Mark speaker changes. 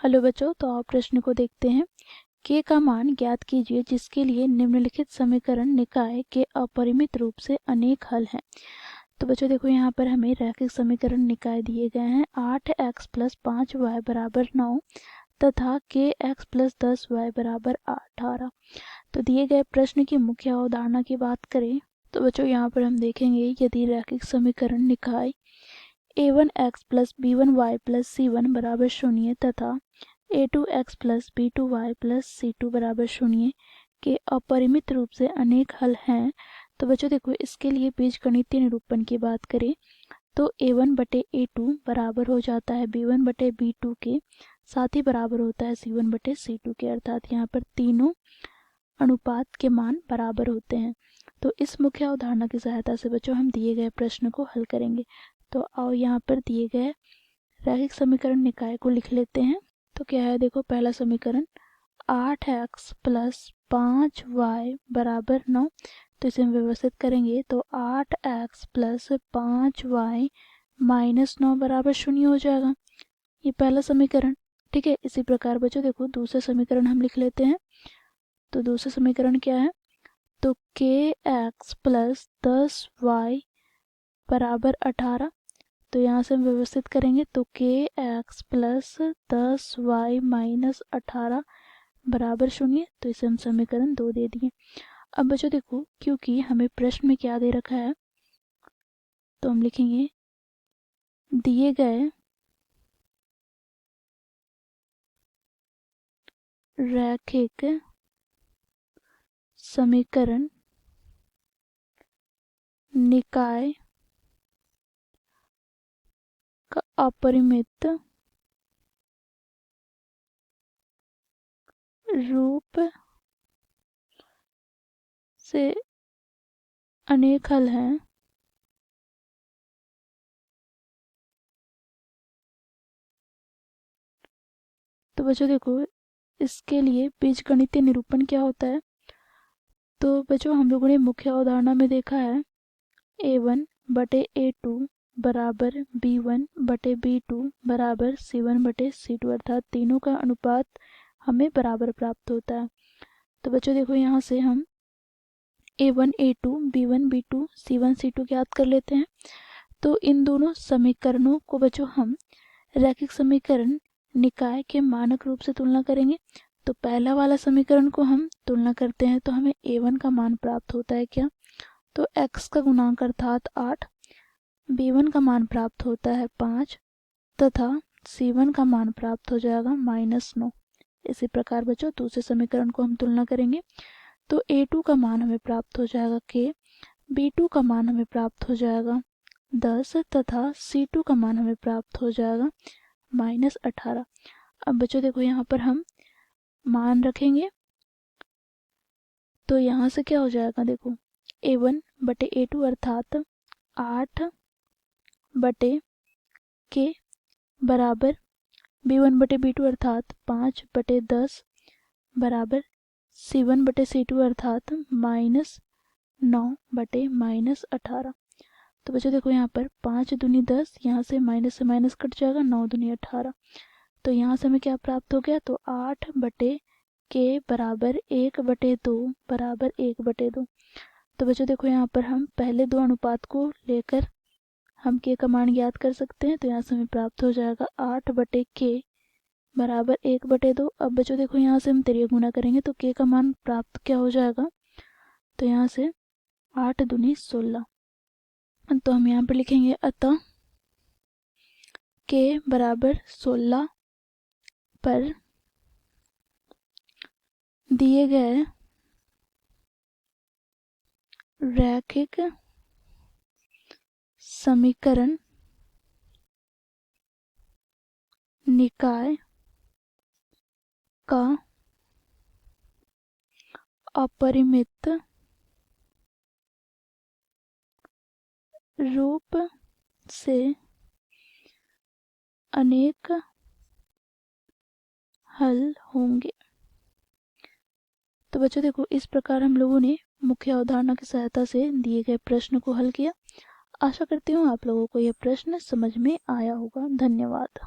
Speaker 1: Hello बच्चों, तो आप प्रश्न को देखते हैं। k का मान ज्ञात कीजिए जिसके लिए निम्नलिखित समीकरण निकाय के अपरिमित रूप से अनेक हल हैं। तो बच्चों देखो, यहाँ पर हमें रैखिक समीकरण निकाय दिए गए हैं 8x + 5y = 9 तथा kx + 10y = 18। तो दिए गए प्रश्न की मुख्य अवधारणा की बात करें तो बच्चों यहाँ पर हम देखेंगे, यदि रैखिक समीकरण निकाय a1x + b1y + c1 = 0 तथा a2x + b2y + c2 = 0 के अपरिमित रूप से अनेक हल हैं। तो बच्चों देखो, इसके लिए बीजगणितीय निरूपण की बात करें तो a1/a2 बराबर हो जाता है b1/b2 के, साथ ही बराबर होता है c1/c2 के, अर्थात यहाँ पर तीनों अनुपात के मान बराबर होते हैं। तो इस मुख्य अवधारणा की सहायता से बच्चों हम दिए गए प्रश्न को हल करेंगे। तो आओ यहाँ पर दिए गए रैखिक समीकरण निकाय को लिख लेते हैं। तो क्या है, देखो पहला समीकरण 8x + 5y = 9। तो इसे हम व्यवस्थित करेंगे तो 8x + 5y - 9 = 0 हो जाएगा। ये पहला समीकरण, ठीक है। इसी प्रकार बच्चों देखो, दूसरा समीकरण हम लिख लेते हैं। तो दूसरा समीकरण क्या है, तो kx + 10y = 18। तो यहाँ से हम व्यवस्थित करेंगे तो kx + 10y - 18 = 0। तो इसे हम समीकरण 2 दे दिए। अब बच्चों देखो, क्योंकि हमें प्रश्न में क्या दे रखा है, तो हम लिखेंगे दिए गए रैखिक समीकरण निकाय का अपरिमित रूप से अनेक हल हैं। तो बच्चों देखो, इसके लिए बीजगणितीय निरूपण क्या होता है, तो बच्चों हम लोगों ने मुख्य अवधारणा में देखा है a1/a2 बराबर b1/b2 बराबर c1/c2, अर्थात तीनों का अनुपात हमें बराबर प्राप्त होता है। तो बच्चों देखो, यहाँ से हम a1 a2 b1 b2 c1 c2 ज्ञात कर लेते हैं। तो इन दोनों समीकरणों को बच्चों हम रैखिक समीकरण निकाय के मानक रूप से तुलना करेंगे। तो पहला वाला समीकरण को हम तुलना करते हैं तो हमें a1 का मान प्राप्त होता है क्या, तो x का गुणांक अर्थात 8, b1 का मान प्राप्त होता है 5 तथा c1 का मान प्राप्त हो जाएगा -9। इसी प्रकार बच्चों दूसरे समीकरण को हम तुलना करेंगे तो a2 का मान हमें प्राप्त हो जाएगा k, b2 का मान हमें प्राप्त हो जाएगा 10 तथा c2 का मान हमें प्राप्त हो जाएगा -18। अब बच्चों देखो, यहाँ पर हम मान रखेंगे तो यहाँ से क्या हो जाएगा, देखो a1/a2 अर्थात 8/k बराबर b1/b2 अर्थात 5/10 बराबर c1/c2 अर्थात -9/-18। तो बच्चों देखो, यहाँ पर 5 दूनी 10, यहाँ से माइनस कट जाएगा, 9 दूनी 18। तो यहाँ से हमें क्या प्राप्त हो गया, तो 8/k बराबर 1/2 बराबर 1/2। तो बच्चों देखो, यहाँ पर हम पहले दो अनुपात को लेकर हम k का मान ज्ञात कर सकते हैं। तो यहाँ से हमें प्राप्त हो जाएगा 8/k बराबर 1/2। अब बच्चों देखो, यहाँ से हम तिर्यक गुणा करेंगे तो k का मान प्राप्त क्या हो जाएगा, तो यहाँ से 8 दूनी 16। तो हम यहाँ पर लिखेंगे अतः k बराबर 16 पर दिए गए रैखिक समीकरण निकाय का अपरिमित रूप से अनेक हल होंगे। तो बच्चों देखो, इस प्रकार हम लोगों ने मुख्य अवधारणा की सहायता से दिए गए प्रश्न को हल किया। आशा करती हूँ आप लोगों को यह प्रश्न समझ में आया होगा। धन्यवाद।